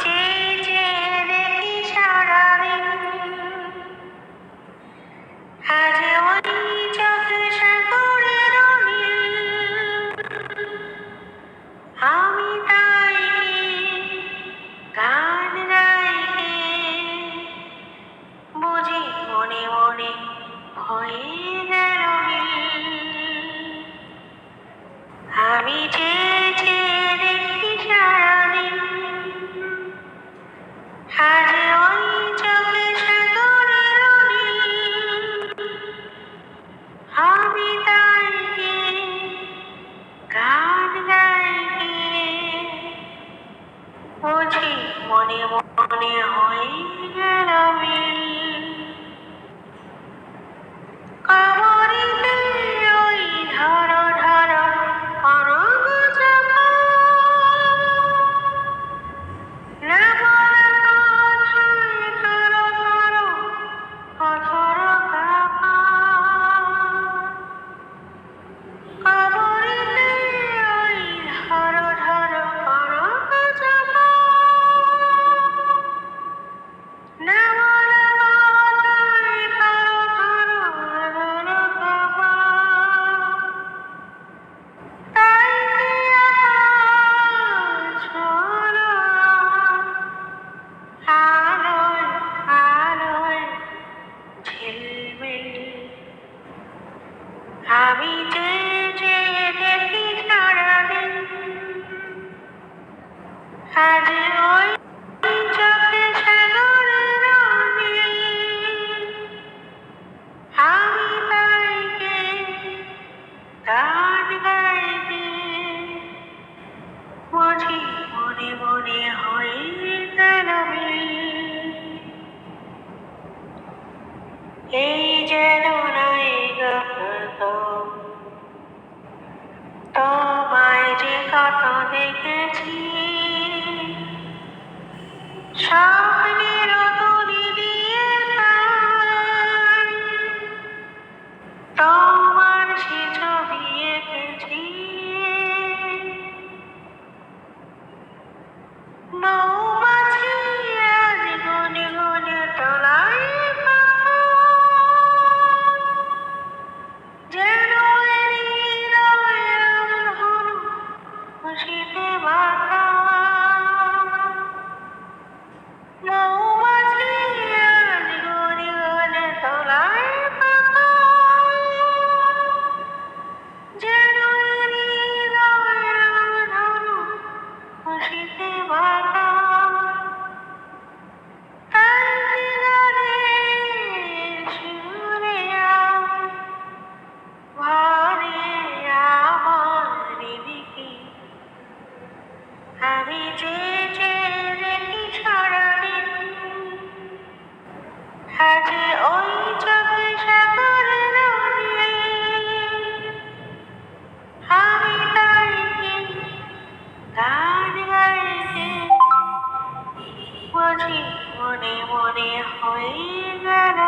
চেয়ে চেয়ে দেখি সারাদিন, আজ ওই চোখে সাগরের নীল। আমি তাই গান গাই, বুঝি মনে মনে হয়ে গেল মিল। আমি চেয়ে চেয়ে দেখি সারাদিন, আজ ওই চোখে সাগরের নীল। আমি তাই গান গাই, বুঝি মনে মনে হয়ে গেল মিল। কবরিতে ওই ধরো ধরো করব জপা, না বলা কথায় ধরো ধরো অধর কাপা। কবরিতে ওই ধরো ধরো করব জপা, না বলা কথায় ধরো ধরো অধর কাপা। তাই কি আকাশ হলো আলোয় আলোয় ঝিলমিল। আমি চেয়ে চেয়ে দেখি সারাদিন, আজ ওই চোখে সাগরের নীল। আমি তাই গান গাই, বুঝি মনে মনে হয়ে গেল মিল। এই যেন নাই গত, তোমায় যে কত দেখেছি, স্বপ্নের তুলি দিয়ে তাই তোমার সে ছবি এঁকেছি। মৌমাছি আজ গুনে গুনে তোলায় পাখা, যেন এর হৃদয় এমন হলো খুশিতে মাখা। মৌমাছি আজ গুনে গুনে তোলায় পাখা, যেন এর হৃদয় এমন হলো খুশিতে মাখা। তাই গানের সুরে ভরে আমার দিকে, আমি চেয়ে চেয়ে দেখি সারাদিন, আজ ওই চোখে সাগরের নীল। আমি তাই গান গাই, বুঝি মনে মনে হয়ে গেল